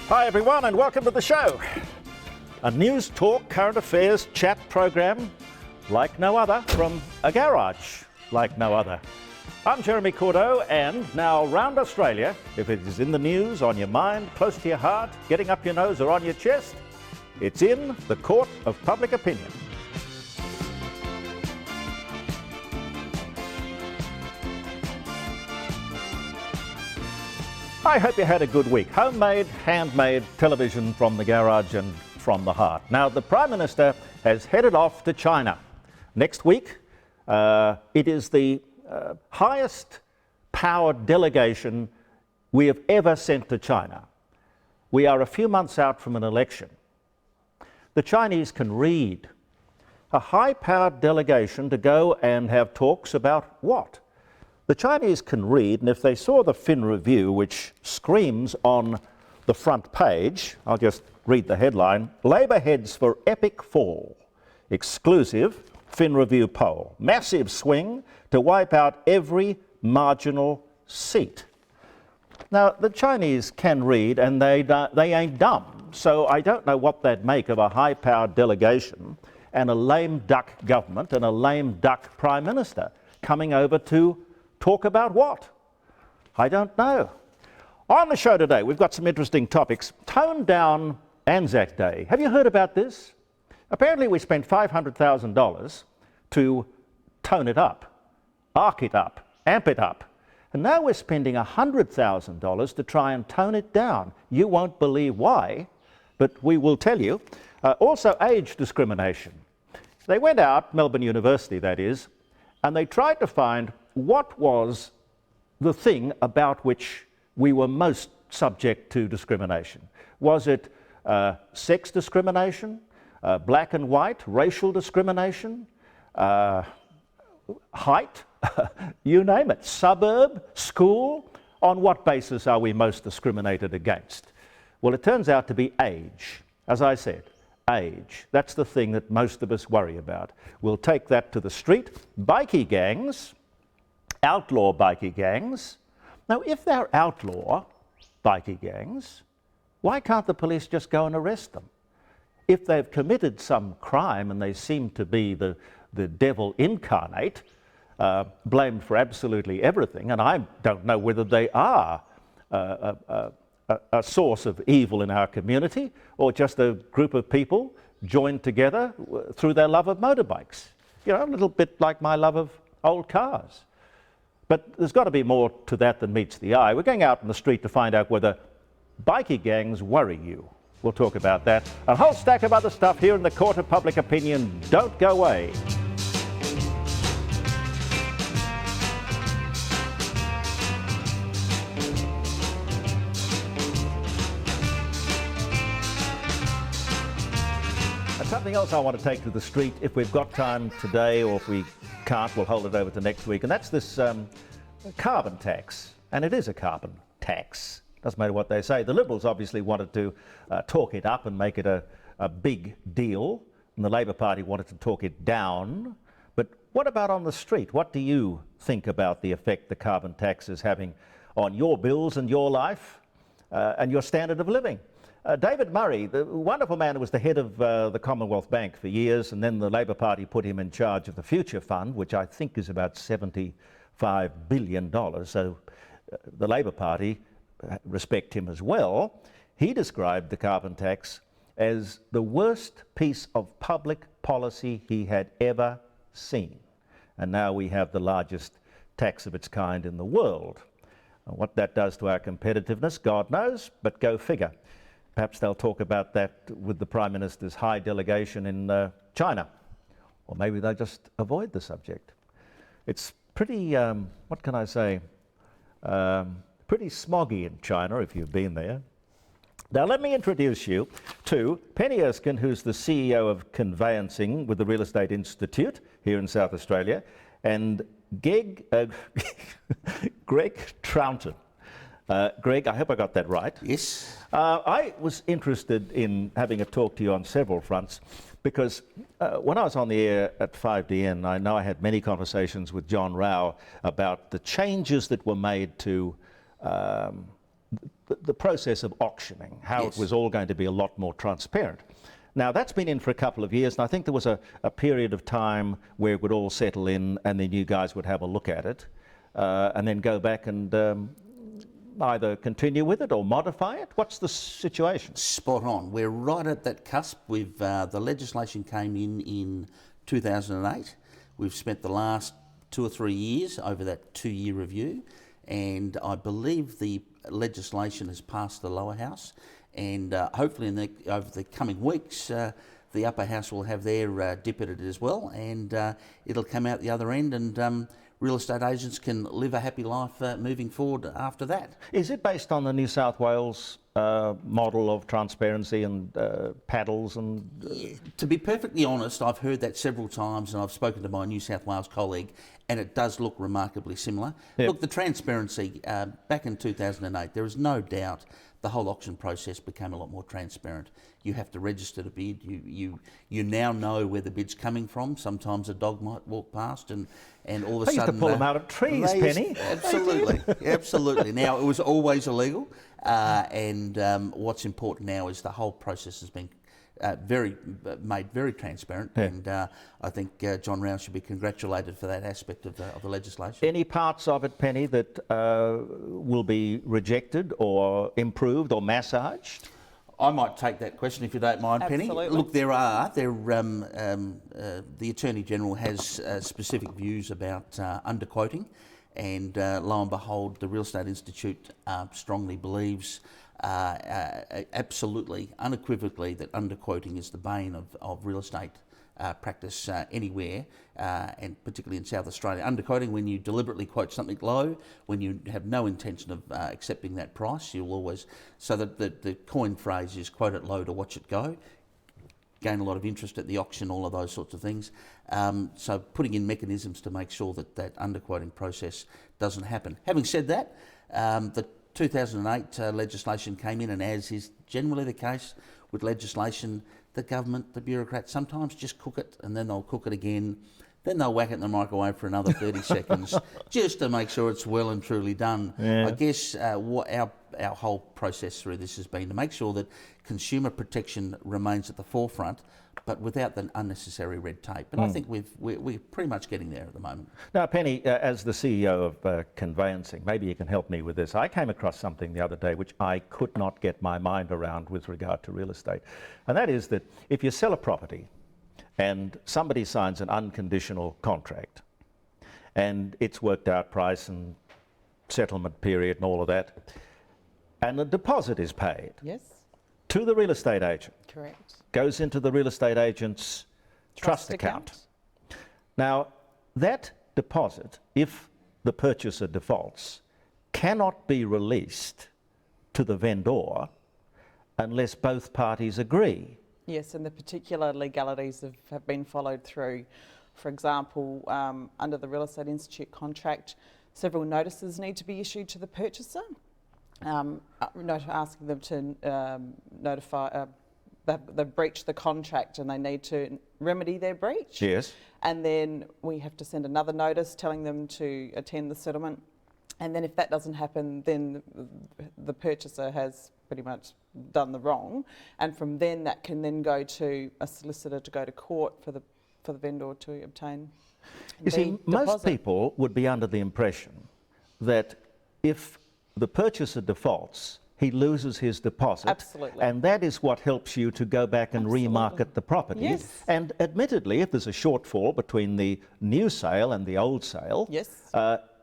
Hi everyone and welcome to the show. A news talk, current affairs chat program like no other from a garage like no other. I'm Jeremy Cordeaux and now round Australia, if it is in the news, on your mind, close to your heart, getting up your nose or on your chest, it's in the court of public opinion. I hope you had a good week. Homemade, handmade television from the garage and from the heart. Now, the Prime Minister has headed off to China. Next week, it is the highest powered delegation we have ever sent to China. We are a few months out from an election. The Chinese can read. A high-powered delegation to go and have talks about what? The Chinese can read, and if they saw the Fin Review, which screams on the front page, I'll just read the headline, Labor heads for epic fall. Exclusive Fin Review poll. Massive swing to wipe out every marginal seat. Now, the Chinese can read, and they ain't dumb, so I don't know what they'd make of a high-powered delegation and a lame duck government and a lame duck Prime Minister coming over to talk about what? I don't know. On the show today, we've got some interesting topics. Toned down Anzac Day. Have you heard about this? Apparently we spent $500,000 to tone it up, arc it up, amp it up. And now we're spending $100,000 to try and tone it down. You won't believe why, but we will tell you. Also age discrimination. They went out, Melbourne University that is, and they tried to find what was the thing about which we were most subject to discrimination. Was it sex discrimination, black and white, racial discrimination, height, you name it, suburb, school? On what basis are we most discriminated against? Well, it turns out to be age. As I said, age. That's the thing that most of us worry about. We'll take that to the street. Bikie gangs, outlaw bikie gangs. Now, if they're outlaw bikie gangs, why can't the police just go and arrest them? If they've committed some crime and they seem to be the devil incarnate, blamed for absolutely everything, and I don't know whether they are a source of evil in our community or just a group of people joined together through their love of motorbikes. You know, a little bit like my love of old cars. But there's got to be more to that than meets the eye. We're going out in the street to find out whether bikie gangs worry you. We'll talk about that. A whole stack of other stuff here in the Court of Public Opinion. Don't go away. And something else I want to take to the street, if we've got time today, or if we can't, we'll hold it over to next week, and that's this carbon tax. And it is a carbon tax. Doesn't matter what they say. The Liberals obviously wanted to talk it up and make it a big deal, and the Labor Party wanted to talk it down. But what about on the street? What do you think about the effect the carbon tax is having on your bills and your life and your standard of living? David Murray, the wonderful man who was the head of the Commonwealth Bank for years, and then the Labor Party put him in charge of the Future Fund, which I think is about $75 billion. So the Labor Party respect him as well. He described the carbon tax as the worst piece of public policy he had ever seen. And now we have the largest tax of its kind in the world. What that does to our competitiveness, God knows, but go figure. Perhaps they'll talk about that with the Prime Minister's high delegation in China. Or maybe they'll just avoid the subject. It's pretty, what can I say, pretty smoggy in China if you've been there. Now let me introduce you to Penny Erskine, who's the CEO of Conveyancing with the Real Estate Institute here in South Australia, and Greg Troughton. Greg, I hope I got that right. Yes. I was interested in having a talk to you on several fronts because when I was on the air at 5DN, I know I had many conversations with John Rao about the changes that were made to the process of auctioning, how Yes. it was all going to be a lot more transparent. Now, that's been in for a couple of years, and I think there was a period of time where it would all settle in and then you guys would have a look at it and then go back and either continue with it or modify it. What's the situation? Spot on. We're right at that cusp. The legislation came in 2008. We've spent the last 2 or 3 years over that 2-year review, and I believe the legislation has passed the lower house, and hopefully over the coming weeks the upper house will have their dip at it as well, and it'll come out the other end, and real estate agents can live a happy life moving forward after that. Is it based on the New South Wales model of transparency and paddles and... To be perfectly honest, I've heard that several times, and I've spoken to my New South Wales colleague, and it does look remarkably similar. Yep. Look, the transparency, back in 2008, there is no doubt the whole auction process became a lot more transparent. You have to register to bid. You now know where the bid's coming from. Sometimes a dog might walk past and all of a They sudden... used to pull them out of trees, Penny. Absolutely, absolutely. Now, it was always illegal, and what's important now is the whole process has been made very transparent, Yeah. and I think John Rouse should be congratulated for that aspect of the legislation. Any parts of it, Penny, that will be rejected or improved or massaged? I might take that question if you don't mind, Penny. Absolutely. Look, the Attorney General has specific views about underquoting, and lo and behold, the Real Estate Institute strongly believes absolutely, unequivocally, that underquoting is the bane of real estate practice anywhere, and particularly in South Australia. Underquoting, when you deliberately quote something low, when you have no intention of accepting that price, you'll always... So that the coin phrase is quote it low to watch it go. Gain a lot of interest at the auction, all of those sorts of things. So putting in mechanisms to make sure that underquoting process doesn't happen. Having said that, the 2008 legislation came in, and as is generally the case with legislation, the government, the bureaucrats, sometimes just cook it and then they'll cook it again. Then they'll whack it in the microwave for another 30 seconds just to make sure it's well and truly done. Yeah. I guess what our whole process through this has been to make sure that consumer protection remains at the forefront, but without the unnecessary red tape. And I think we're pretty much getting there at the moment. Now, Penny, as the CEO of conveyancing, maybe you can help me with this. I came across something the other day which I could not get my mind around with regard to real estate. And that is that if you sell a property and somebody signs an unconditional contract and it's worked out price and settlement period and all of that, and the deposit is paid Yes, to the real estate agent, correct. goes into the real estate agent's trust account. Now, that deposit, if the purchaser defaults, cannot be released to the vendor unless both parties agree. Yes, and the particular legalities have been followed through. For example, under the Real Estate Institute contract, several notices need to be issued to the purchaser, asking them to notify they've breached the contract and they need to remedy their breach. Yes. And then we have to send another notice telling them to attend the settlement. And then if that doesn't happen, then the purchaser has pretty much done the wrong. And from then that can then go to a solicitor to go to court for the vendor to obtain You see, the most deposit. people would be under the impression that if the purchaser defaults, he loses his deposit. Absolutely. And that is what helps you to go back and remarket the property. Yes. And admittedly, if there's a shortfall between the new sale and the old sale, Yes.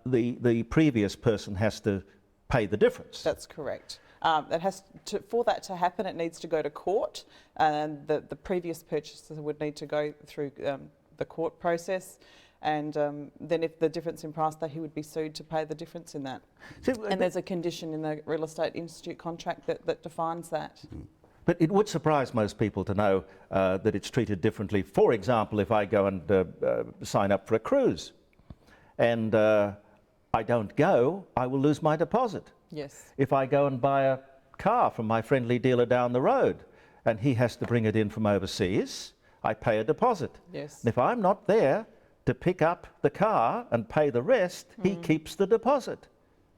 The previous person has to pay the difference. That's correct. For that to happen, it needs to go to court, and the previous purchaser would need to go through the court process, and then if the difference in price, that he would be sued to pay the difference in that. See, And there's a condition in the Real Estate Institute contract that defines that. But it would surprise most people to know that it's treated differently. For example, if I go and sign up for a cruise and I don't go, I will lose my deposit. Yes. If I go and buy a car from my friendly dealer down the road and he has to bring it in from overseas, I pay a deposit. Yes. And if I'm not there to pick up the car and pay the rest, he keeps the deposit.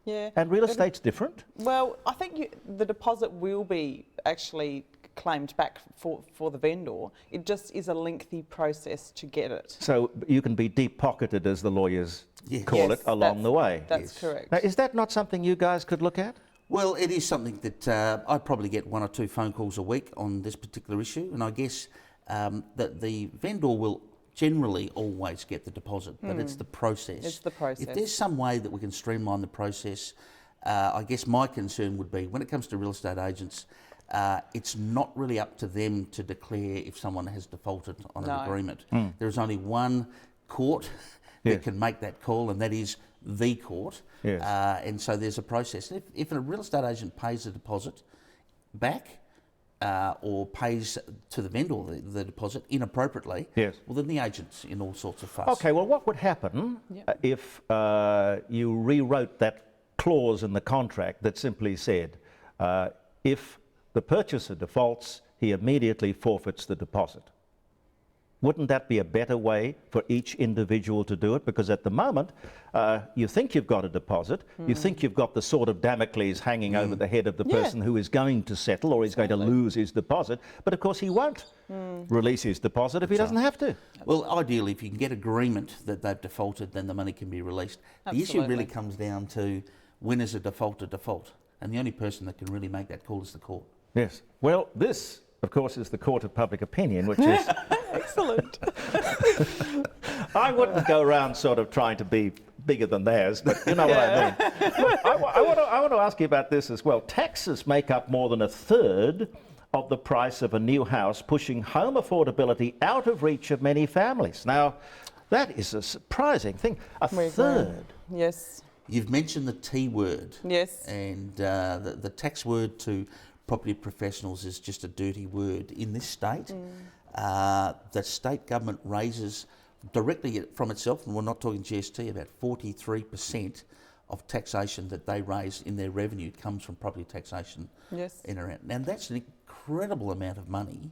Yeah. And real estate's different? Well, I think the deposit will be actually claimed back for the vendor. It just is a lengthy process to get it. So you can be deep-pocketed, as the lawyers call Yes, it, along the way. That's correct. Now, is that not something you guys could look at? Well, it is something that I probably get 1 or 2 phone calls a week on this particular issue, and I guess that the vendor will generally always get the deposit, but it's the process. It's the process. If there's some way that we can streamline the process, I guess my concern would be when it comes to real estate agents, it's not really up to them to declare if someone has defaulted on an agreement. There is only one court that can make that call, and that is the court. Yes. And so there's a process. If a real estate agent pays a deposit back or pays to the vendor the deposit inappropriately, well, then the agent's in all sorts of fuss. Okay, well, what would happen if you rewrote that clause in the contract that simply said, if the purchaser defaults, he immediately forfeits the deposit? Wouldn't that be a better way for each individual to do it? Because at the moment, you think you've got a deposit, you think you've got the sword of Damocles hanging over the head of the person who is going to settle or is going to lose his deposit, but of course he won't release his deposit if he doesn't have to. Well, ideally, if you can get agreement that they've defaulted, then the money can be released. The issue really comes down to when is a default a default? And the only person that can really make that call is the court. Yes. Well, this, of course, is the court of public opinion, which is... Excellent. I wouldn't go around sort of trying to be bigger than theirs, but you know what I mean. Look, I want to ask you about this as well. Taxes make up more than a third of the price of a new house, pushing home affordability out of reach of many families. Now, that is a surprising thing. A third. Yes. You've mentioned the T word. Yes. And the tax word to property professionals is just a dirty word. In this state, the state government raises directly from itself, and we're not talking GST, about 43% of taxation that they raise in their revenue comes from property taxation. Yes. In around. And that's an incredible amount of money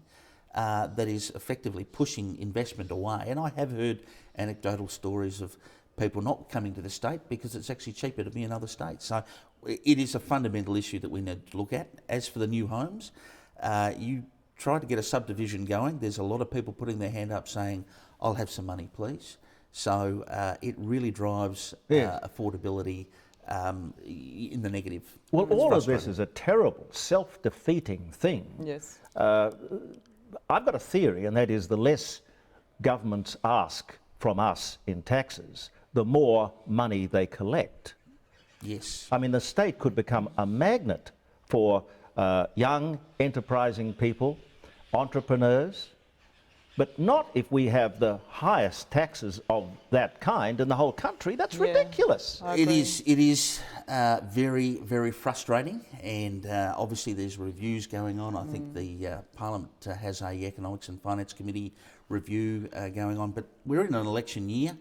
that is effectively pushing investment away. And I have heard anecdotal stories of people not coming to the state because it's actually cheaper to be in other states. So it is a fundamental issue that we need to look at. As for the new homes, you try to get a subdivision going. There's a lot of people putting their hand up saying, I'll have some money, please. So it really drives affordability in the negative. Well, all of this is a terrible, self-defeating thing. Yes. I've got a theory, and that is the less governments ask from us in taxes, the more money they collect. Yes. I mean, the state could become a magnet for young, enterprising people, entrepreneurs, but not if we have the highest taxes of that kind in the whole country. That's ridiculous. It is very, very frustrating, and obviously there's reviews going on. I think the Parliament has a Economics and Finance Committee review going on, but we're in an election year.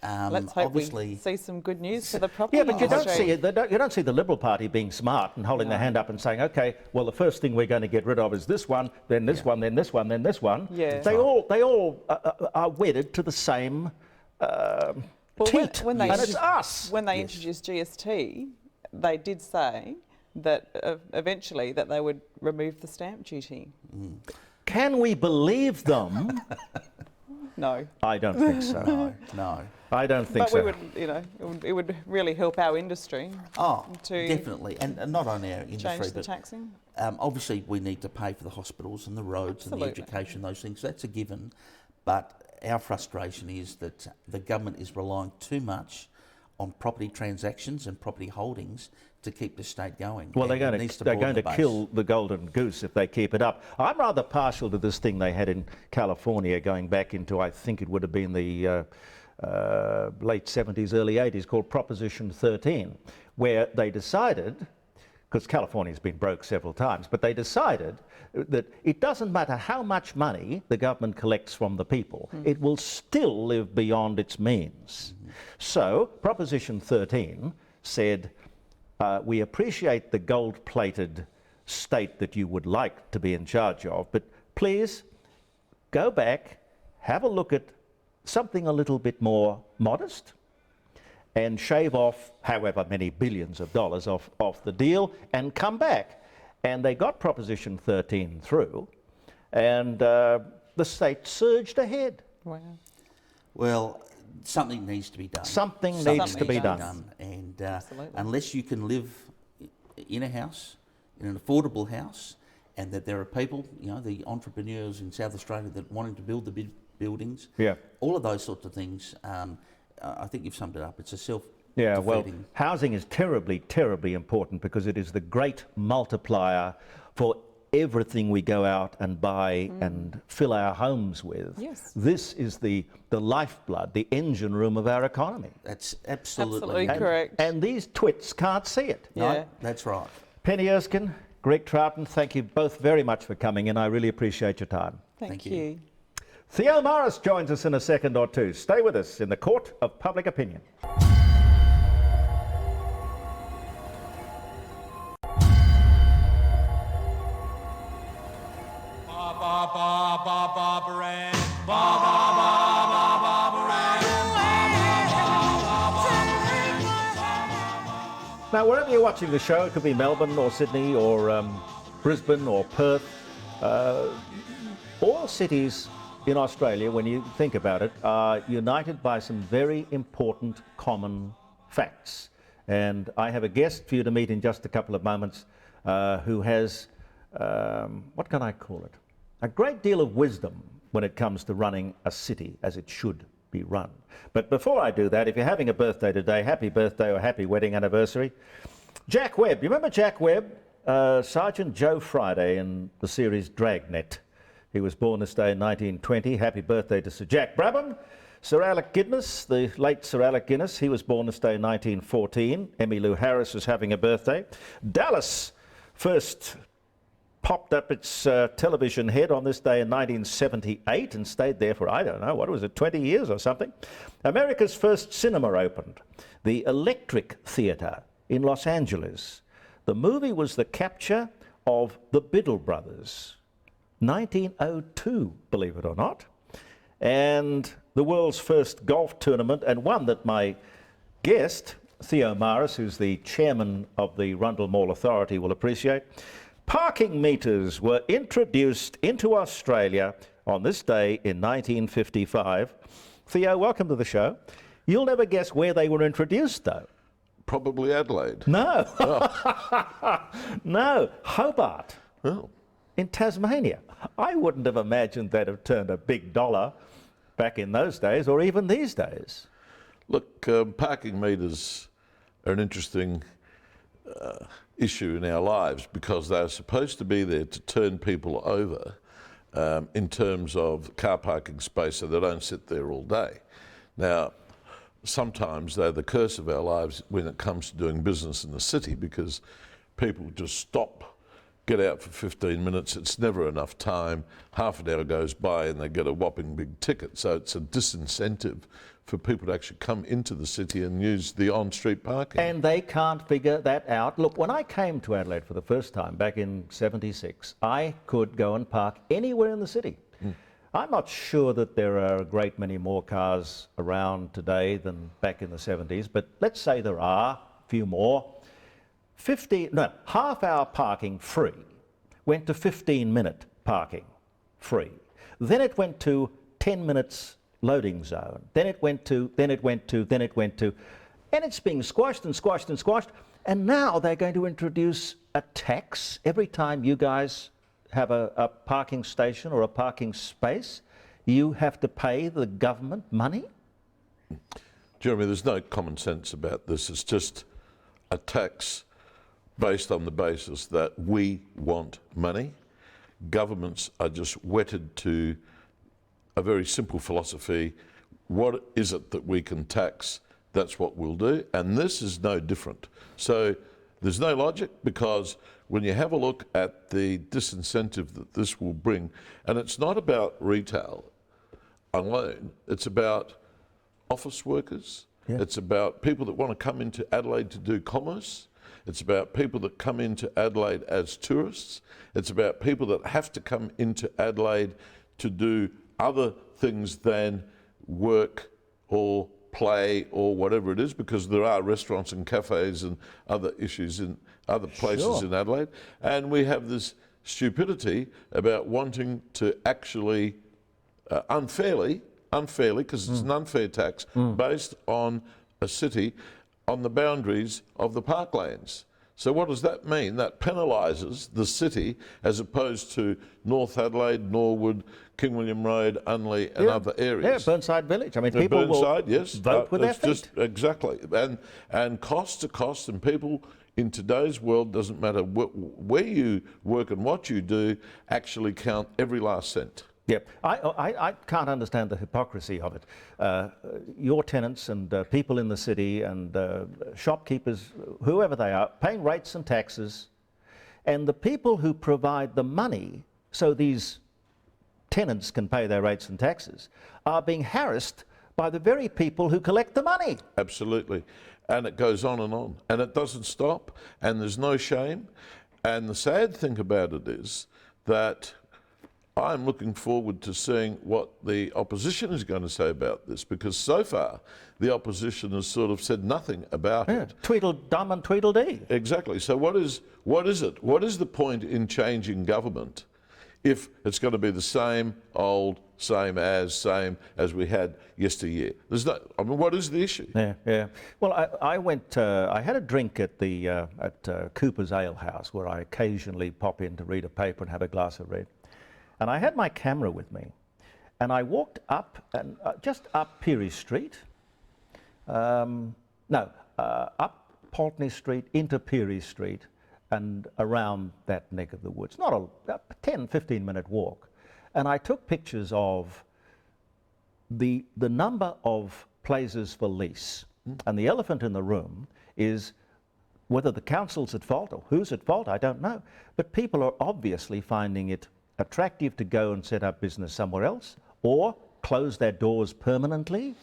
Let's hope we see some good news for the property but you don't see it. You don't see the Liberal Party being smart and holding their hand up and saying, "Okay, well, the first thing we're going to get rid of is this one, then this one, then this one, then this one." Yeah. They all are wedded to the same teat, when and it's us. When they introduced GST, they did say that eventually that they would remove the stamp duty. Can we believe them? No. I don't think so. No. I don't think but so. we would, it would really help our industry. To definitely, and not only our industry, change the but taxing. Obviously we need to pay for the hospitals and the roads and the education, those things. That's a given. But our frustration is that the government is relying too much on property transactions and property holdings to keep the state going. Well, they're going to kill the golden goose if they keep it up. I'm rather partial to this thing they had in California going back into, I think it would have been the late 70s, early 80s, called Proposition 13, where they decided, because California's been broke several times, but they decided that it doesn't matter how much money the government collects from the people, it will still live beyond its means. So Proposition 13 said, we appreciate the gold-plated state that you would like to be in charge of, but please go back, have a look at something a little bit more modest, and shave off however many billions of dollars off the deal and come back. And they got Proposition 13 through, and the state surged ahead. Wow. Well, something needs to be done. Something needs to be done. And Absolutely. unless you can live in a house, in an affordable house, and that there are people, you know, the entrepreneurs in South Australia that wanting to build the big buildings, Yeah. all of those sorts of things, I think you've summed it up. It's a Yeah, well, self-defeating. housing is terribly, terribly important because it is the great multiplier for everything we go out and buy and fill our homes with. Yes. This is the lifeblood, the engine room of our economy. That's absolutely, Absolutely correct. And these twits can't see it. No, Yeah. that's right. Penny Erskine, Greg Troughton, thank you both very much for coming in. I really appreciate your time. Thank Thank you. you. Theo Maras joins us in a second or two. Stay with us in the Court of Public Opinion. Now, wherever you're watching the show, it could be Melbourne or Sydney or Brisbane or Perth, all cities in Australia, when you think about it, are united by some very important common facts. And I have a guest for you to meet in just a couple of moments who has, what can I call it? A great deal of wisdom when it comes to running a city as it should be run. But before I do that, if you're having a birthday today, happy birthday or happy wedding anniversary. Jack Webb, you remember Jack Webb? Sergeant Joe Friday in the series Dragnet. He was born this day in 1920. Happy birthday to Sir Jack Brabham. Sir Alec Guinness, the late Sir Alec Guinness, he was born this day in 1914. Emmylou Harris was having a birthday. Dallas first popped up its television head on this day in 1978 and stayed there for, I don't know, what was it, 20 years or something. America's first cinema opened, the Electric Theatre in Los Angeles. The movie was the capture of the Biddle Brothers, 1902, believe it or not. And the world's first golf tournament, and one that my guest, Theo Maras, who's the chairman of the Rundle Mall Authority, will appreciate. Parking meters were introduced into Australia on this day in 1955. Theo, welcome to the show. You'll never guess where they were introduced, though. Probably Adelaide. No. No, Hobart. Oh. In Tasmania. I wouldn't have imagined they'd have turned a big dollar back in those days or even these days. Look, parking meters are an interesting issue in our lives because they're supposed to be there to turn people over in terms of car parking space so they don't sit there all day. Now, sometimes they're the curse of our lives when it comes to doing business in the city because people just stop, get out for 15 minutes, it's never enough time, half an hour goes by and they get a whopping big ticket. So it's a disincentive for people to actually come into the city and use the on-street parking. And they can't figure that out. Look, when I came to Adelaide for the first time back in '76, I could go and park anywhere in the city. I'm not sure that there are a great many more cars around today than back in the 70s, but let's say there are a few more. Half-hour parking free went to 15-minute parking free. Then it went to 10 minutes loading zone. Then it went to, and it's being squashed and squashed and squashed. And now they're going to introduce a tax every time you guys have a parking station or a parking space. You have to pay the government money? Jeremy, there's no common sense about this. It's just a tax based on the basis that we want money. Governments are just wedded to a very simple philosophy. What is it that we can tax? That's what we'll do. And this is no different. So there's no logic because when you have a look at the disincentive that this will bring, and it's not about retail alone, it's about office workers, it's about people that want to come into Adelaide to do commerce, it's about people that come into Adelaide as tourists, it's about people that have to come into Adelaide to do other things than work or play or whatever it is, because there are restaurants and cafes and other issues in other places in Adelaide. And we have this stupidity about wanting to actually unfairly, because it's an unfair tax, based on a city on the boundaries of the parklands. So what does that mean? That penalises the city as opposed to North Adelaide, Norwood, King William Road, Unley and other areas. Yeah, Burnside Village. I mean, people Burnside, will yes, vote with their feet. just exactly. And costs are costs, and people in today's world, doesn't matter where you work and what you do, actually count every last cent. Yep. I can't understand the hypocrisy of it. Your tenants and people in the city and shopkeepers, whoever they are, paying rates and taxes, and the people who provide the money so these tenants can pay their rates and taxes are being harassed by the very people who collect the money. Absolutely. And it goes on, and it doesn't stop, and there's no shame. And the sad thing about it is that I'm looking forward to seeing what the opposition is going to say about this, because so far the opposition has sort of said nothing about it. Tweedledum and Tweedledee. Exactly. So what is it? What is the point in changing government if it's going to be the same old, same as we had yesteryear? There's no. I mean, what is the issue? Yeah. Well, I went. I had a drink at the Cooper's Ale House, where I occasionally pop in to read a paper and have a glass of red. And I had my camera with me, and I walked up and just up Peary Street. Up Pulteney Street into Peary Street, and around that neck of the woods. Not a 10-15 minute walk, and I took pictures of the number of places for lease. And the elephant in the room is whether the council's at fault or who's at fault, I don't know. But people are obviously finding it attractive to go and set up business somewhere else or close their doors permanently.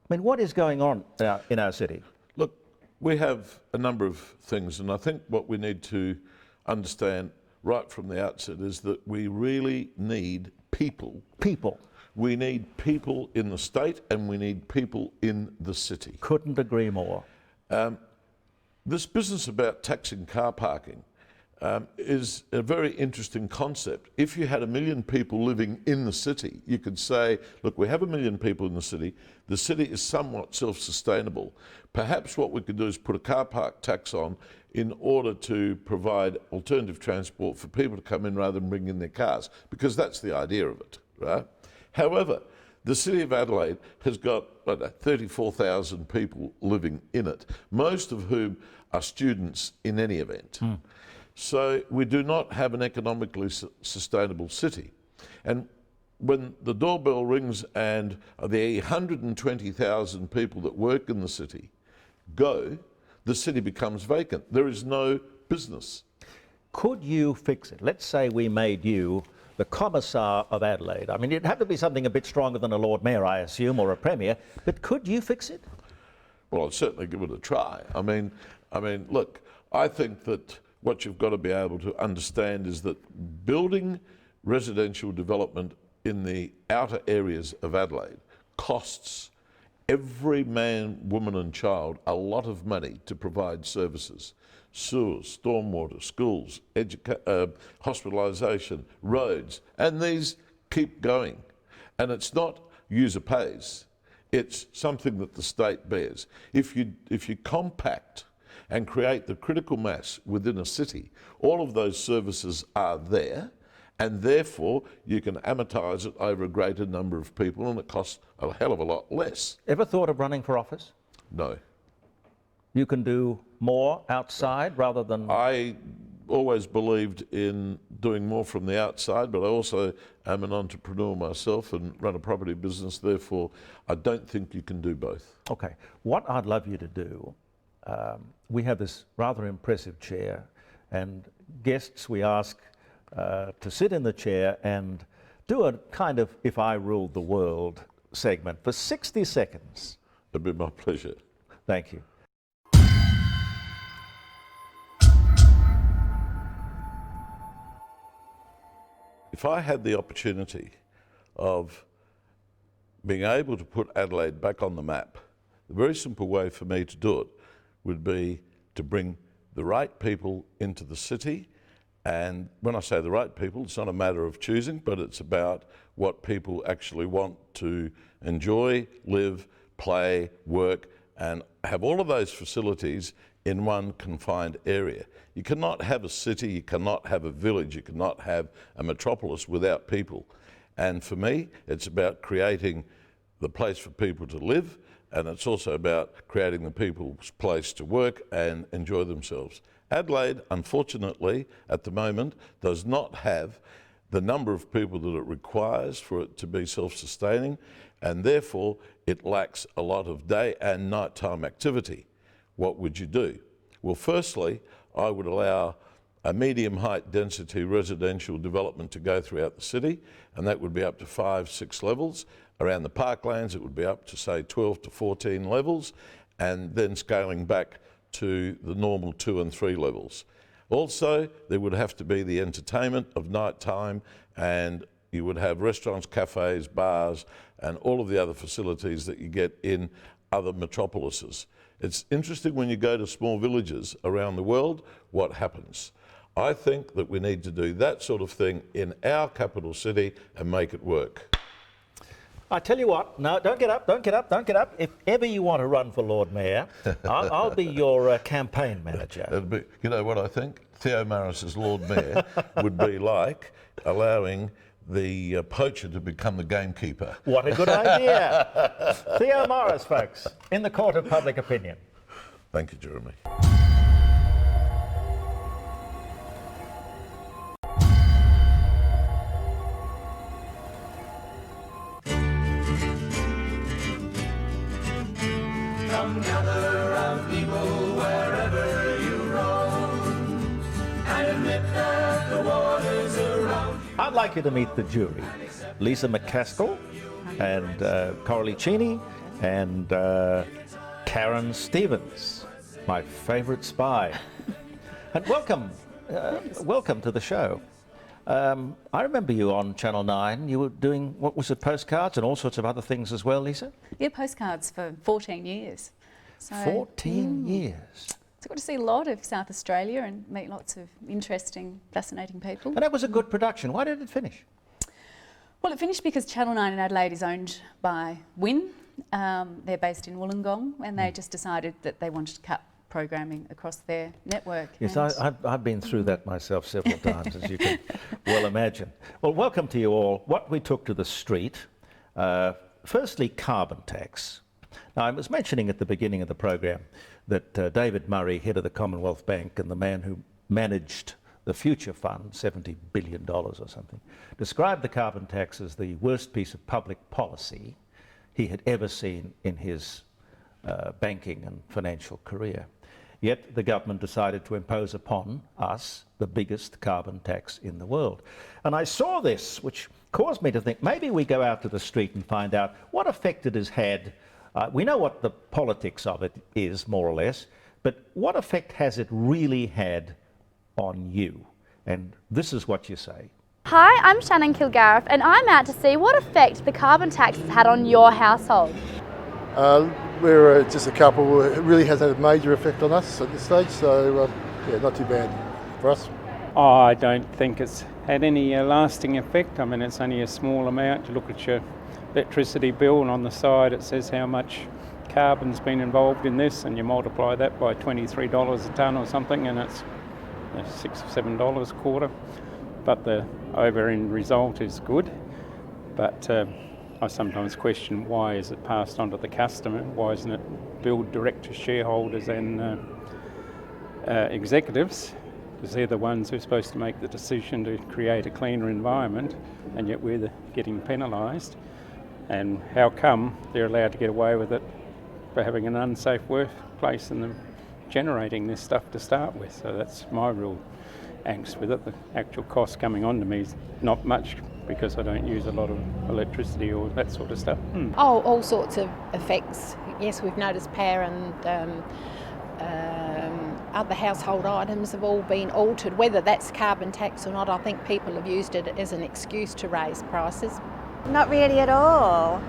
I mean, what is going on in our city? Look, we have a number of things, and I think what we need to understand right from the outset is that we really need people. People. We need people in the state, and we need people in the city. Couldn't agree more. This business about taxing car parking is a very interesting concept. If you had 1 million people living in the city, you could say, look, we have 1 million people in the city is somewhat self-sustainable. Perhaps what we could do is put a car park tax on in order to provide alternative transport for people to come in rather than bring in their cars, because that's the idea of it, right? However, the City of Adelaide has got 34,000 people living in it, most of whom are students in any event. So we do not have an economically sustainable city. And when the doorbell rings and the 120,000 people that work in the city go, the city becomes vacant. There is no business. Could you fix it? Let's say we made you the Commissar of Adelaide. I mean, it'd have to be something a bit stronger than a Lord Mayor, I assume, or a Premier, but could you fix it? Well, I'd certainly give it a try. I mean, look, I think that what you've got to be able to understand is that building residential development in the outer areas of Adelaide costs every man, woman and child a lot of money to provide services. Sewers, stormwater, schools, hospitalisation, roads, and these keep going. And it's not user pays, it's something that the state bears. If you compact and create the critical mass within a city, all of those services are there, and therefore you can amortise it over a greater number of people, and it costs a hell of a lot less. Ever thought of running for office? No. You can do more outside rather than... I always believed in doing more from the outside, but I also am an entrepreneur myself and run a property business, therefore I don't think you can do both. Okay, what I'd love you to do, we have this rather impressive chair, and guests we ask to sit in the chair and do a kind of If I Ruled the World segment for 60 seconds. It'd be my pleasure. Thank you. If I had the opportunity of being able to put Adelaide back on the map, the very simple way for me to do it would be to bring the right people into the city. And when I say the right people, it's not a matter of choosing, but it's about what people actually want to enjoy, live, play, work, and have all of those facilities in one confined area. You cannot have a city, you cannot have a village, you cannot have a metropolis without people. And for me, it's about creating the place for people to live, and it's also about creating the people's place to work and enjoy themselves. Adelaide, unfortunately, at the moment, does not have the number of people that it requires for it to be self-sustaining, and therefore it lacks a lot of day and nighttime activity. What would you do? Well, firstly, I would allow a medium height density residential development to go throughout the city, and that would be up to 5-6 levels. Around the parklands, it would be up to, say, 12 to 14 levels, and then scaling back to the normal 2 and 3 levels. Also, there would have to be the entertainment of night time, and you would have restaurants, cafes, bars, and all of the other facilities that you get in other metropolises. It's interesting when you go to small villages around the world, what happens. I think that we need to do that sort of thing in our capital city and make it work. I tell you what, no, don't get up, don't get up, don't get up. If ever you want to run for Lord Mayor, I'll be your campaign manager. It'll be, you know what I think? Theo Maras as Lord Mayor would be like allowing the poacher to become the gamekeeper. What a good idea. Theo Maras, folks, in the court of public opinion. Thank you, Jeremy. Come gather round people wherever you roam, and admit that the waters around you. I'd like you to meet the jury. Lisa McAskill and Coralie Cheney and Karen Stevens, my favourite spy. And welcome to the show. I remember you on Channel 9. You were doing, what was it, postcards and all sorts of other things as well, Lisa? Yeah, postcards for 14 years. So, 14 years. So I got to see a lot of South Australia and meet lots of interesting, fascinating people. And that was a good production. Why did it finish? Well, it finished because Channel 9 in Adelaide is owned by Win. They're based in Wollongong, and they just decided that they wanted to cut programming across their network. Yes, I've been through that myself several times, as you can well imagine. Well, welcome to you all. What we took to the street, firstly, carbon tax. Now, I was mentioning at the beginning of the program that David Murray, head of the Commonwealth Bank and the man who managed the Future Fund, $70 billion or something, described the carbon tax as the worst piece of public policy he had ever seen in his banking and financial career. Yet the government decided to impose upon us the biggest carbon tax in the world. And I saw this, which caused me to think maybe we go out to the street and find out what effect it has had. We know what the politics of it is, more or less, but what effect has it really had on you? And this is what you say. Hi, I'm Shannon Kilgariff, and I'm out to see what effect the carbon tax has had on your household. We're just a couple. It really hasn't had a major effect on us at this stage, so yeah, not too bad for us. I don't think it's had any lasting effect. I mean, it's only a small amount. You look at your electricity bill, and on the side it says how much carbon's been involved in this, and you multiply that by $23 a tonne or something, and it's $6 or $7 a quarter. But the over-end result is good. But I sometimes question, why is it passed on to the customer? Why isn't it billed direct to shareholders and executives? Because they're the ones who are supposed to make the decision to create a cleaner environment, and yet we're getting penalised. And how come they're allowed to get away with it for having an unsafe workplace and them generating this stuff to start with? So that's my real angst with it. The actual cost coming on to me is not much, because I don't use a lot of electricity or that sort of stuff. Oh, all sorts of effects. Yes, we've noticed power and other household items have all been altered. Whether that's carbon tax or not, I think people have used it as an excuse to raise prices. Not really at all.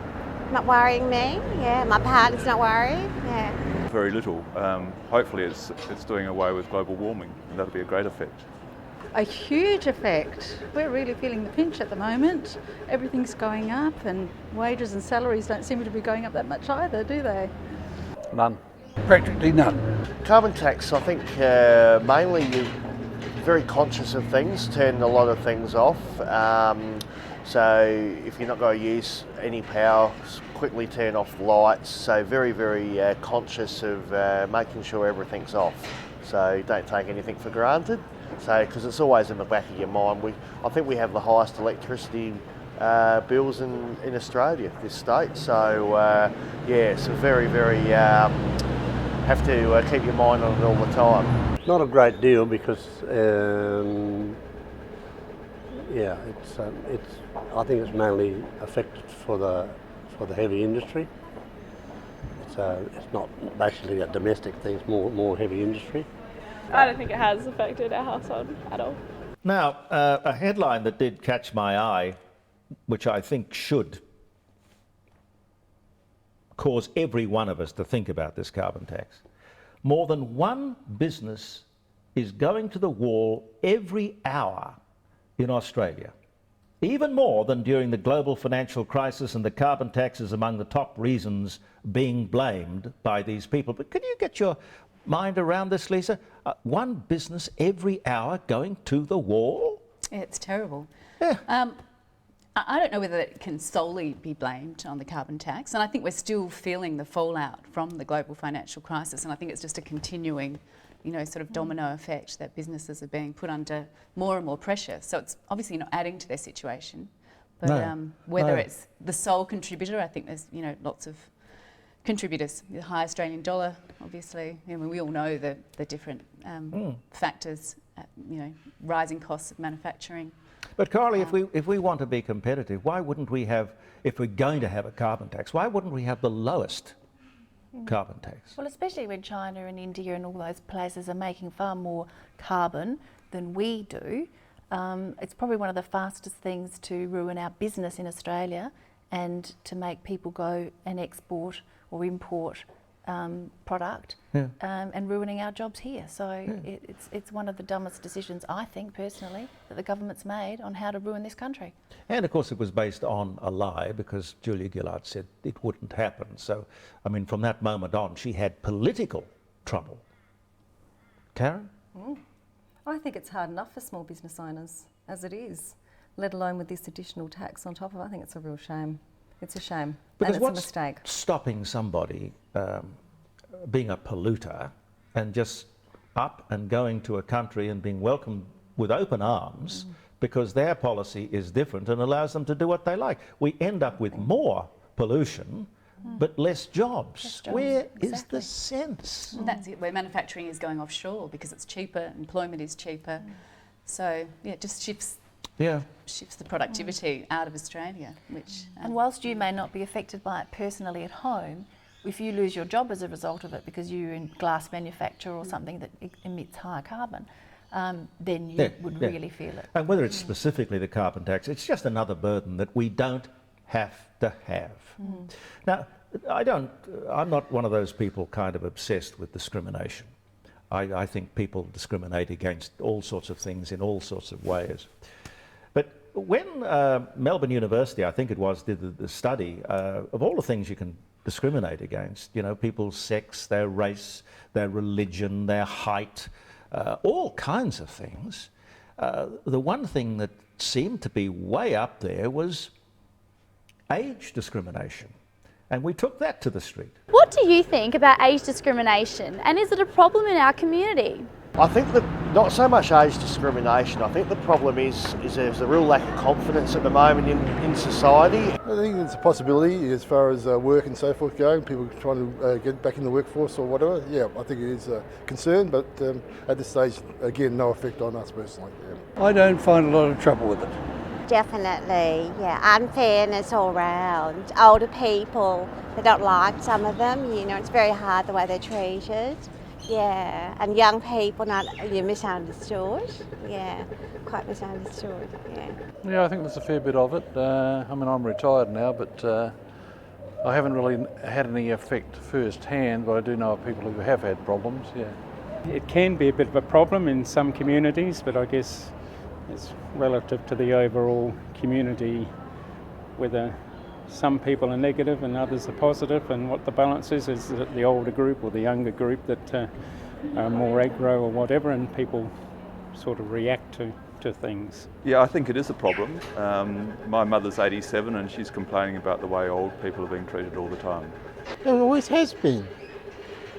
not worrying me. Yeah, my partner's not worried. Yeah. Very little. Hopefully it's doing away with global warming, and that'll be a great effect. A huge effect. We're really feeling the pinch at the moment. Everything's going up and wages and salaries don't seem to be going up that much either, do they? None. Practically none. Carbon tax, I think mainly you're very conscious of things, turn a lot of things off. So if you're not going to use any power, quickly turn off the lights. So very, very conscious of making sure everything's off. So don't take anything for granted. So because it's always in the back of your mind. I think we have the highest electricity bills in Australia, this state. So yeah, so very, very have to keep your mind on it all the time. Not a great deal because yeah, I think it's mainly affected for the heavy industry. It's not basically a domestic thing, it's more heavy industry. I don't think it has affected our household at all. Now, a headline that did catch my eye, which I think should cause every one of us to think about this carbon tax. More than one business is going to the wall every hour in Australia. Even more than during the global financial crisis, and the carbon tax is among the top reasons being blamed by these people. But can you get your mind around this, Lisa? One business every hour going to the wall? Yeah, it's terrible. Yeah. I don't know whether it can solely be blamed on the carbon tax, and I think we're still feeling the fallout from the global financial crisis, and I think it's just a continuing, you know, sort of domino effect that businesses are being put under more and more pressure. So it's obviously not adding to their situation, but whether it's the sole contributor, I think there's, you know, lots of contributors. The high Australian dollar, obviously. I mean, we all know the different factors, you know, rising costs of manufacturing. But Coralie, if we want to be competitive, why wouldn't we have, if we're going to have a carbon tax, why wouldn't we have the lowest carbon tax? Well, especially when China and India and all those places are making far more carbon than we do. It's probably one of the fastest things to ruin our business in Australia and to make people go and export or import product and ruining our jobs here. So it's one of the dumbest decisions, I think, personally, that the government's made on how to ruin this country. And of course it was based on a lie, because Julia Gillard said it wouldn't happen. So, I mean, from that moment on, she had political trouble. Karen? I think it's hard enough for small business owners as it is, let alone with this additional tax on top of it. I think it's a real shame. It's a shame, because and it's a mistake. Stopping somebody being a polluter and just up and going to a country and being welcomed with open arms because their policy is different and allows them to do what they like? We end up with more pollution but less jobs. Where is the sense? Well, that's it, where manufacturing is going offshore because it's cheaper, employment is cheaper. So yeah, it just shifts the productivity out of Australia. Which and whilst you may not be affected by it personally at home, if you lose your job as a result of it because you're in glass manufacture or something that emits higher carbon, then you would really feel it. And whether it's specifically the carbon tax, it's just another burden that we don't have to have. Now, I'm not one of those people kind of obsessed with discrimination. I think people discriminate against all sorts of things in all sorts of ways. But when Melbourne University, I think it was, did the study of all the things you can discriminate against, you know, people's sex, their race, their religion, their height, all kinds of things, the one thing that seemed to be way up there was age discrimination. And we took that to the street. What do you think about age discrimination, and is it a problem in our community? I think that not so much age discrimination. I think the problem is there's a real lack of confidence at the moment in society. I think there's a possibility as far as work and so forth going, people trying to get back in the workforce or whatever. Yeah, I think it is a concern, but at this stage, again, no effect on us personally. Yeah. I don't find a lot of trouble with it. Definitely, yeah, unfairness all round. Older people, they don't like some of them, you know, it's very hard the way they're treated. Yeah, and young people, you're misunderstood. Yeah, quite misunderstood, yeah. Yeah, I think there's a fair bit of it. I mean, I'm retired now, but I haven't really had any effect firsthand, but I do know of people who have had problems, yeah. It can be a bit of a problem in some communities, but I guess it's relative to the overall community, whether some people are negative and others are positive, and what the balance is that the older group or the younger group that are more aggro or whatever, and people sort of react to things. Yeah, I think it is a problem. My mother's 87 and she's complaining about the way old people are being treated all the time. It always has been.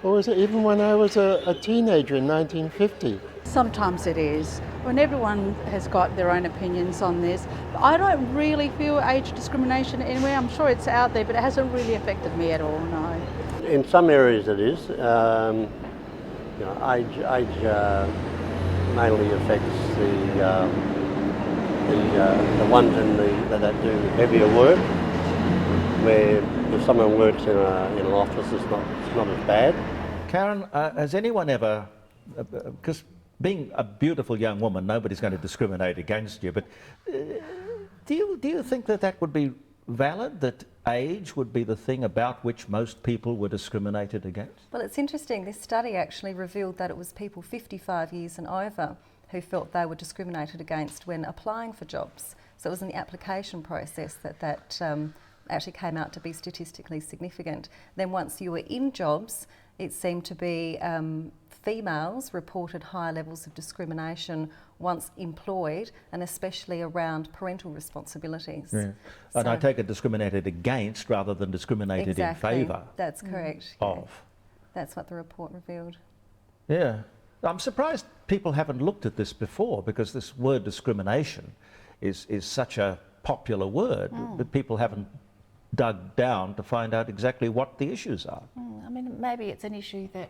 Always, even when I was a teenager in 1950. Sometimes it is. When everyone has got their own opinions on this. I don't really feel age discrimination anywhere. I'm sure it's out there, but it hasn't really affected me at all, no. In some areas it is. Age mainly affects the ones that do heavier work, where if someone works in an office, it's not as bad. Karen, has anyone ever, because being a beautiful young woman, nobody's going to discriminate against you, but do you think that would be valid, that age would be the thing about which most people were discriminated against? Well, it's interesting. This study actually revealed that it was people 55 years and over who felt they were discriminated against when applying for jobs. So it was in the application process that actually came out to be statistically significant. Then once you were in jobs, it seemed to be females reported higher levels of discrimination once employed, and especially around parental responsibilities. Yeah. And I take it discriminated against rather than discriminated exactly. in favour. That's correct. Of. Yeah. That's what the report revealed. Yeah. I'm surprised people haven't looked at this before, because this word discrimination is such a popular word, but people haven't dug down to find out exactly what the issues are. I mean, maybe it's an issue that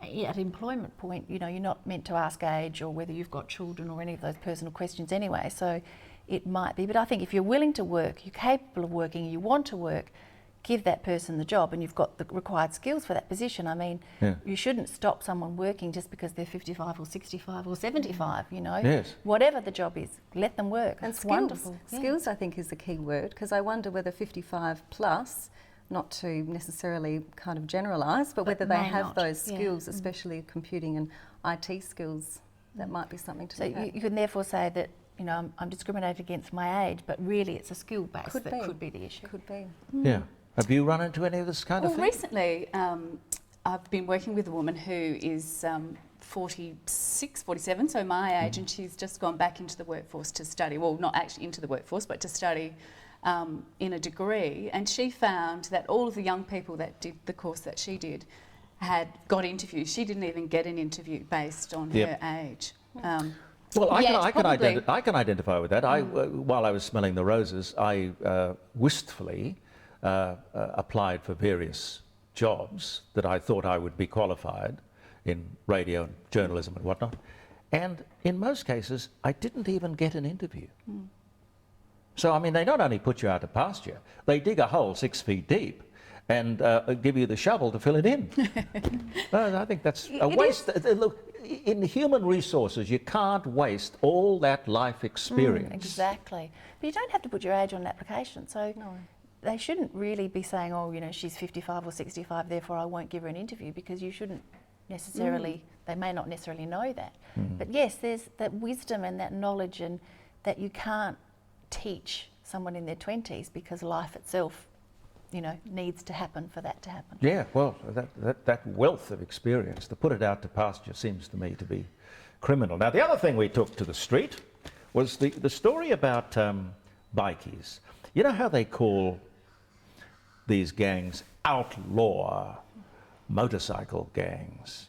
at employment point, you know, you're not meant to ask age or whether you've got children or any of those personal questions anyway, so it might be. But I think if you're willing to work, you're capable of working, you want to work, give that person the job and you've got the required skills for that position. I mean, you shouldn't stop someone working just because they're 55 or 65 or 75, you know. Yes. Whatever the job is, let them work. And It's skills. wonderful. Skills, I think, is the key word, because I wonder whether 55 plus, not to necessarily kind of generalise, but whether they have those skills, especially computing and IT skills, that might be something to look at. You can therefore say that, you know, I'm discriminated against my age, but really it's a skill base could be the issue. Could be. Yeah. Have you run into any of this kind of thing? Well, recently I've been working with a woman who is 46, 47, so my age, and she's just gone back into the workforce to study, well, not actually into the workforce, but to study in a degree, and she found that all of the young people that did the course that she did had got interviews. She didn't even get an interview based on her age. Well, I can identify with that. While I was smelling the roses, I wistfully applied for various jobs that I thought I would be qualified in radio and journalism and whatnot, and in most cases I didn't even get an interview. So I mean, they not only put you out to pasture, they dig a hole 6 feet deep and give you the shovel to fill it in. I think that's a waste. Look, in human resources, you can't waste all that life experience. Exactly. But you don't have to put your age on an application, so they shouldn't really be saying, oh, you know, she's 55 or 65, therefore I won't give her an interview, because you shouldn't necessarily, they may not necessarily know that. But yes, there's that wisdom and that knowledge, and that you can't teach someone in their 20s, because life itself, you know, needs to happen for that to happen. Yeah, well, that wealth of experience, to put it out to pasture, seems to me to be criminal. Now, the other thing we took to the street was the story about bikies. You know how they call these gangs outlaw motorcycle gangs?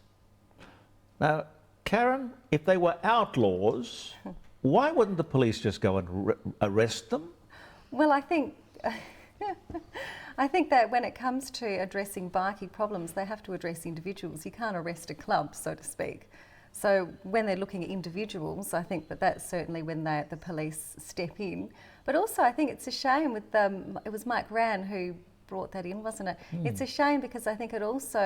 Now, Karen, if they were outlaws, why wouldn't the police just go and arrest them? Well, I think that when it comes to addressing bikie problems, they have to address individuals. You can't arrest a club, so to speak. So when they're looking at individuals, I think that's certainly when the police step in. But also, I think it's a shame with it was Mike Rann who brought that in, wasn't it? It's a shame because I think it also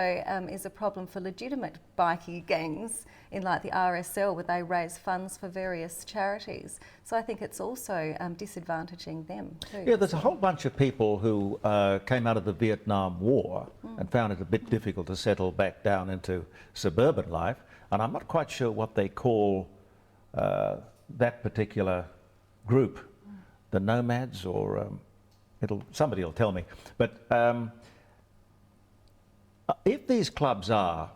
is a problem for legitimate bikie gangs in like the RSL, where they raise funds for various charities. So I think it's also disadvantaging them too. Yeah, there's a whole bunch of people who came out of the Vietnam War and found it a bit difficult to settle back down into suburban life, and I'm not quite sure what they call that particular group, the nomads, or somebody will tell me. But if these clubs are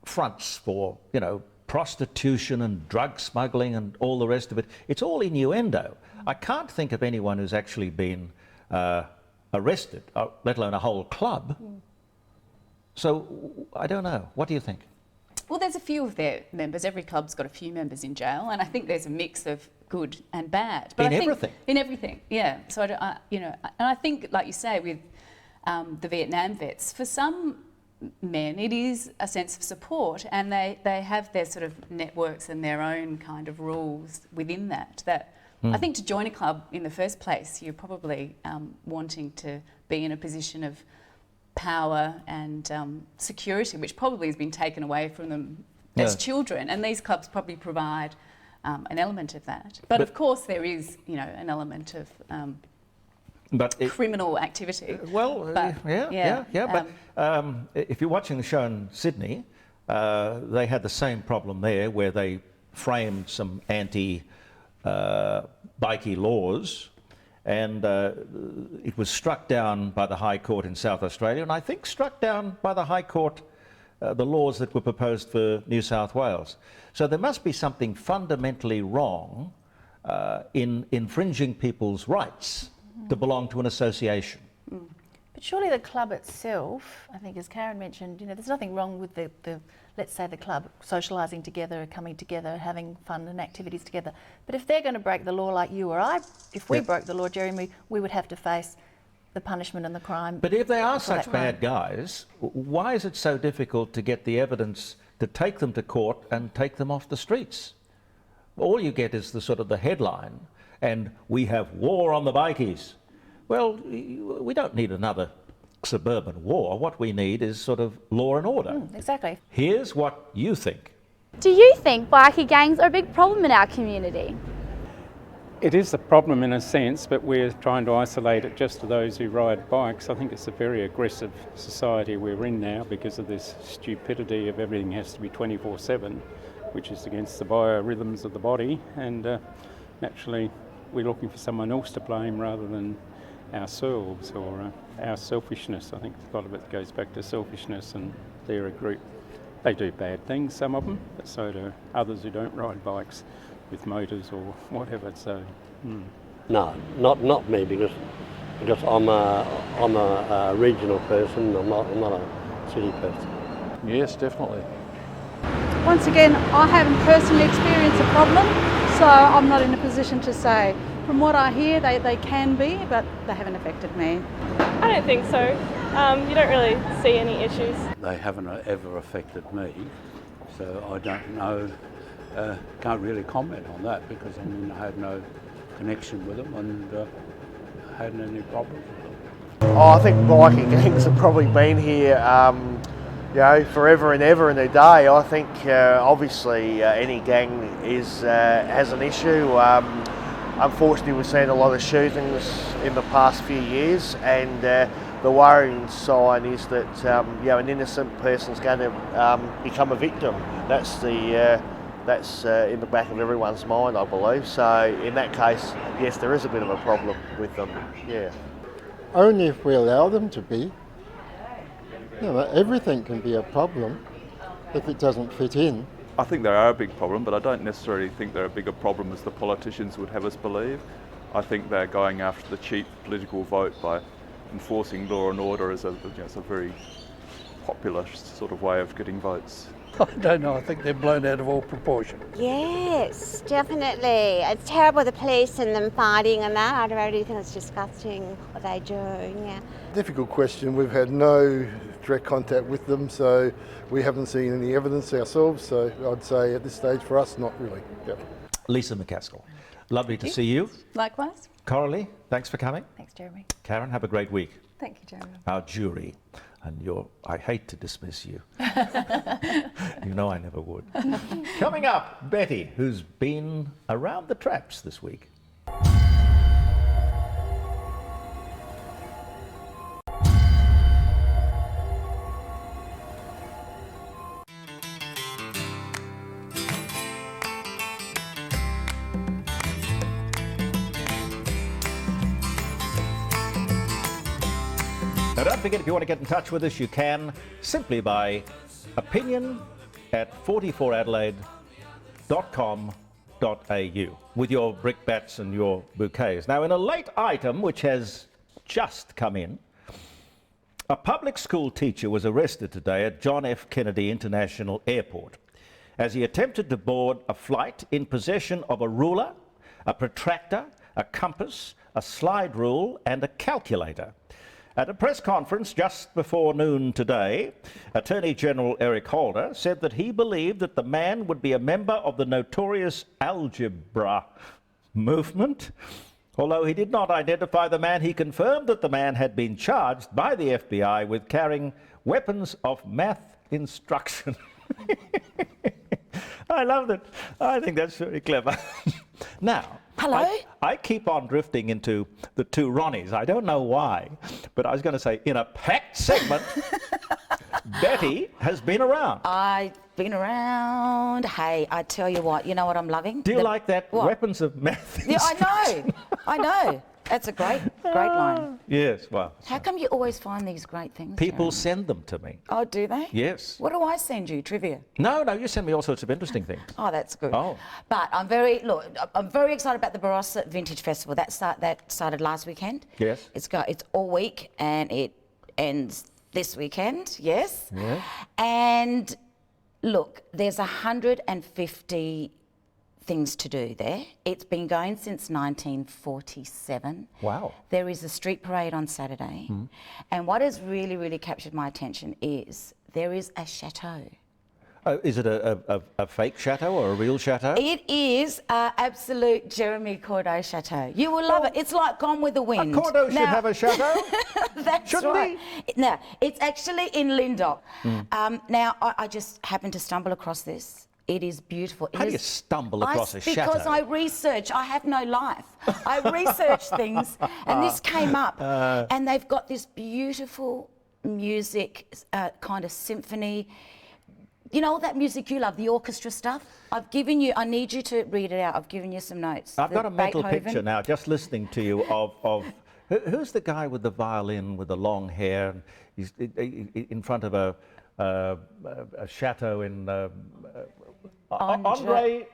fronts for, you know, prostitution and drug smuggling and all the rest of it, it's all innuendo. I can't think of anyone who's actually been arrested, let alone a whole club. So I don't know. What do you think? Well, there's a few of their members. Every club's got a few members in jail, and I think there's a mix of good and bad. But in everything, yeah. So you know, and I think, like you say, with the Vietnam vets, for some men, it is a sense of support, and they have their sort of networks and their own kind of rules within that. I think to join a club in the first place, you're probably wanting to be in a position of power and security, which probably has been taken away from them as children, and these clubs probably provide an element of that. But of course there is, you know, an element of criminal activity. Well, but if you're watching the show in Sydney, they had the same problem there, where they framed some anti-bikie laws, and it was struck down by the High Court in South Australia, and I think struck down by the High Court the laws that were proposed for New South Wales. So there must be something fundamentally wrong in infringing people's rights to belong to an association. But surely the club itself, I think as Karen mentioned, you know, there's nothing wrong with the let's say the club socialising together, coming together, having fun and activities together. But if they're going to break the law like you or I, if we broke the law, Jeremy, we would have to face the punishment and the crime. But if they are such bad guys, why is it so difficult to get the evidence to take them to court and take them off the streets? All you get is the sort of the headline, and we have war on the bikies. Well, we don't need another suburban war. What we need is sort of law and order. Exactly. Here's what you think. Do you think bikie gangs are a big problem in our community? It is a problem in a sense, but we're trying to isolate it just to those who ride bikes. I think it's a very aggressive society we're in now because of this stupidity of everything has to be 24/7, which is against the biorhythms of the body, and naturally we're looking for someone else to blame rather than ourselves or our selfishness. I think a lot of it goes back to selfishness, and they're a group. They do bad things, some of them, but so do others who don't ride bikes with motors or whatever. So, No, not me, because I'm a regional person. I'm not a city person. Yes, definitely. Once again, I haven't personally experienced a problem, so I'm not in a position to say. From what I hear, they can be, but they haven't affected me. I don't think so. You don't really see any issues. They haven't ever affected me, so I don't know, can't really comment on that, because I mean, I had no connection with them and I hadn't any problems with them. Oh, I think bikie gangs have probably been here you know, forever and ever in a day. I think obviously any gang has an issue. Unfortunately, we've seen a lot of shootings in the past few years, and the worrying sign is that you know, an innocent person's going to become a victim. That's in the back of everyone's mind, I believe. So in that case, yes, there is a bit of a problem with them. Yeah. Only if we allow them to be. You know, everything can be a problem if it doesn't fit in. I think they are a big problem, but I don't necessarily think they're a bigger problem as the politicians would have us believe. I think they're going after the cheap political vote by enforcing law and order as it's a very popular sort of way of getting votes. I don't know, I think they're blown out of all proportion. Yes, definitely. It's terrible, the police and them fighting and that. I really think it's disgusting what they do, yeah. Difficult question. We've had no direct contact with them, so we haven't seen any evidence ourselves, so I'd say at this stage for us, not really. Yep. Lisa McAskill, lovely to see you. Likewise. Coralie, thanks for coming. Thanks, Jeremy. Karen, have a great week. Thank you, Jeremy. Our jury. And I hate to dismiss you. You know I never would. Coming up, Betty, who's been around the traps this week. Now don't forget, if you want to get in touch with us, you can simply by opinion@44adelaide.com.au with your brickbats and your bouquets. Now, in a late item which has just come in, a public school teacher was arrested today at John F. Kennedy International Airport as he attempted to board a flight in possession of a ruler, a protractor, a compass, a slide rule and a calculator. At a press conference just before noon today, Attorney General Eric Holder said that he believed that the man would be a member of the notorious algebra movement. Although he did not identify the man, he confirmed that the man had been charged by the FBI with carrying weapons of math instruction. I love that. I think that's very clever. Now, hello? I keep on drifting into the two Ronnies. I don't know why, but I was going to say, in a packed segment, Betty has been around. I've been around. Hey, I tell you what, you know what I'm loving? Do you like that? What? Weapons of math? Yeah, I know. I know. That's a great line. Yes, well. How come you always find these great things? People Jeremy? send them to me. Oh, do they? Yes. What do I send you? Trivia? No, you send me all sorts of interesting things. Oh, that's good. Oh. But I'm very excited about the Barossa Vintage Festival. That started last weekend. Yes. It's all week and it ends this weekend. Yes. Yeah. And look, there's 150 things to do there. It's been going since 1947. Wow. There is a street parade on Saturday. And what has really, really captured my attention is there is a chateau. Is it a fake chateau or a real chateau? It is absolute Jeremy Cordeaux chateau. You will love it. It's like Gone with the Wind. Cordeaux should have a chateau. That's Shouldn't right. Now, it's actually in Lindop. Now, I just happened to stumble across this. It is beautiful. How do you stumble across a chateau? Because I research. I have no life. I research things, and this came up. And they've got this beautiful music, kind of symphony. You know all that music you love, the orchestra stuff? I need you to read it out. I've given you some notes. I've got a mental Beethoven. picture now, just listening to you, of who's the guy with the violin with the long hair? He's in front of a chateau in Andre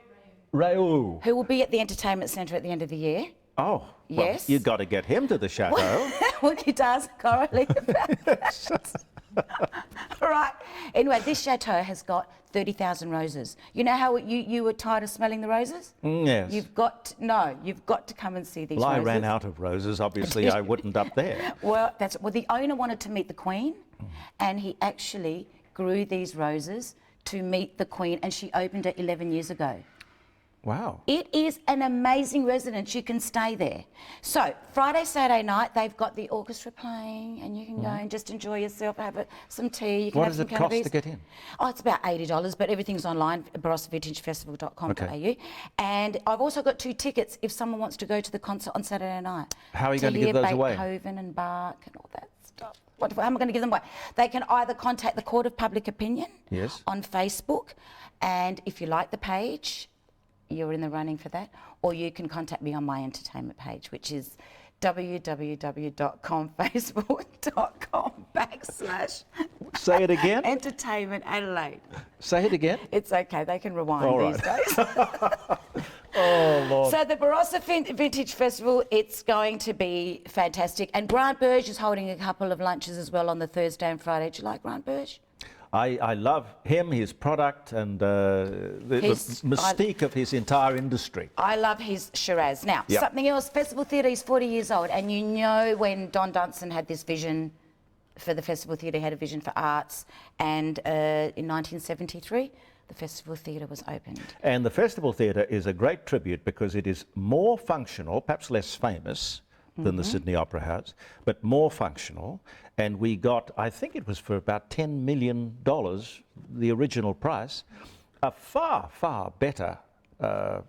Raoult. Who will be at the entertainment centre at the end of the year. Oh, well, yes. you've got to get him to the chateau. Would you ask Coralie about that? Right. Anyway, this chateau has got 30,000 roses. You know how you were tired of smelling the roses? Yes. You've got to come and see these Well, roses. I ran out of roses. Obviously, I wouldn't up there. Well, the owner wanted to meet the Queen, and he actually grew these roses to meet the Queen, and she opened it 11 years ago. Wow. It is an amazing residence. You can stay there. So Friday, Saturday night, they've got the orchestra playing, and you can go and just enjoy yourself, have some tea. You can What have does some it cost cannabis. to get in? Oh, it's about $80, but everything's online at barossavintagefestival.com.au. Okay. And I've also got 2 tickets if someone wants to go to the concert on Saturday night. How are you going to give those away? Beethoven and Bach and all that stuff. How am I going to give them away? They can either contact the Court of Public Opinion on Facebook, and if you like the page, you're in the running for that, or you can contact me on my entertainment page, which is www.facebook.com/. Say it again. Entertainment Adelaide. Say it again. It's okay. They can rewind All these right. days. Oh, Lord. So the Barossa Vintage Festival, it's going to be fantastic. And Grant Burge is holding a couple of lunches as well on the Thursday and Friday. Do you like Grant Burge? I love him, his product, and the mystique of his entire industry. I love his Shiraz. Now, Yep. something else, Festival Theatre is 40 years old, and you know when Don Dunson had this vision for the Festival Theatre, he had a vision for arts, and in 1973, the Festival Theatre was opened. And the Festival Theatre is a great tribute because it is more functional, perhaps less famous, than the Sydney Opera House, but more functional. And we got, I think it was for about $10 million, the original price, a far, far better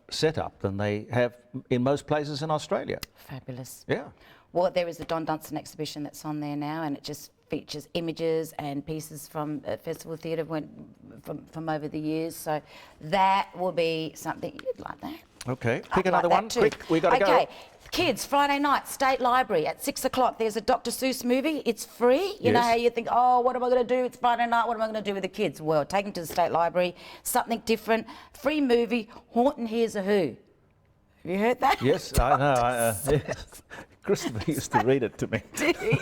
setup than they have in most places in Australia. Fabulous. Yeah. Well, there is a Don Dunstan exhibition that's on there now, and it just features images and pieces from Festival Theatre from over the years. So that will be something you'd like that. Okay, pick I'd another like one. that too. Quick, we got to go. Okay, kids, Friday night, State Library at 6 o'clock. There's a Dr. Seuss movie. It's free. You know how you think, oh, what am I going to do? It's Friday night. What am I going to do with the kids? Well, take them to the State Library. Something different. Free movie. Horton Hears a Who. Have you heard that? Yes, I know. Yes. Christopher used to read it to me. Did he?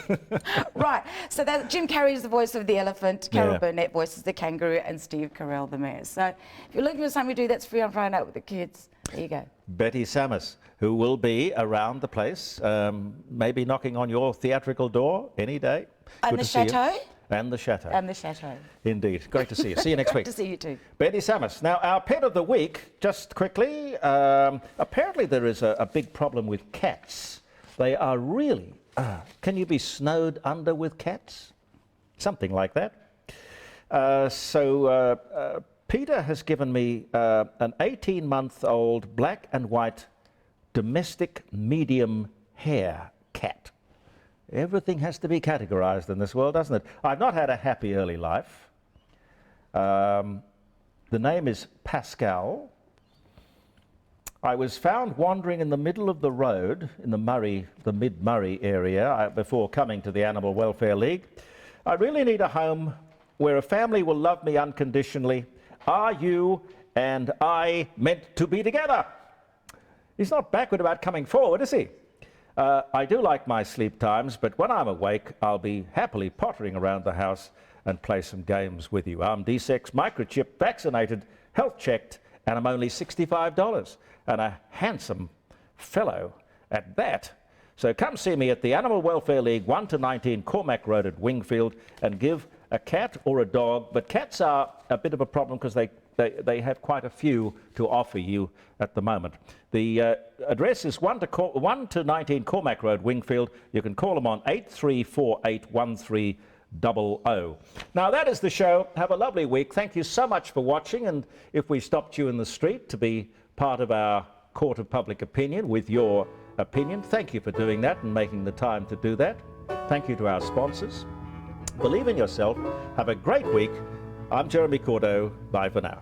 Right. So Jim Carrey is the voice of the elephant, Carol Burnett voices the kangaroo, and Steve Carell the mayor. So if you're looking for something to do that's free on Friday night with the kids, there you go. Betty Samis, who will be around the place, maybe knocking on your theatrical door any day. And Good the to see you. chateau? And the chateau. And the chateau. Indeed. Great to see you. See you next week. Great to see you too. Betty Samis. Now, our pet of the week, just quickly, apparently there is a big problem with cats. They are really, can you be snowed under with cats? Something like that. Peter has given me an 18-month-old black and white domestic medium hair cat. Everything has to be categorised in this world, doesn't it? I've not had a happy early life. The name is Pascal. I was found wandering in the middle of the road in the mid-Murray area before coming to the Animal Welfare League. I really need a home where a family will love me unconditionally. Are you and I meant to be together? He's not backward about coming forward, is he? I do like my sleep times, but when I'm awake, I'll be happily pottering around the house and play some games with you. I'm D-sex, microchipped, vaccinated, health checked, and I'm only $65. And a handsome fellow at that. So come see me at the Animal Welfare League, 1 to 19 Cormac Road at Wingfield, and give a cat or a dog, but cats are a bit of a problem because they have quite a few to offer you at the moment. The address is 1 to 19 Cormac Road, Wingfield. You can call them on 83481300. Now that is the show. Have a lovely week. Thank you so much for watching, and if we stopped you in the street to be part of our court of public opinion with your opinion, thank you for doing that and making the time to do that. Thank you to our sponsors. Believe in yourself. Have a great week. I'm Jeremy Cordeaux. Bye for now.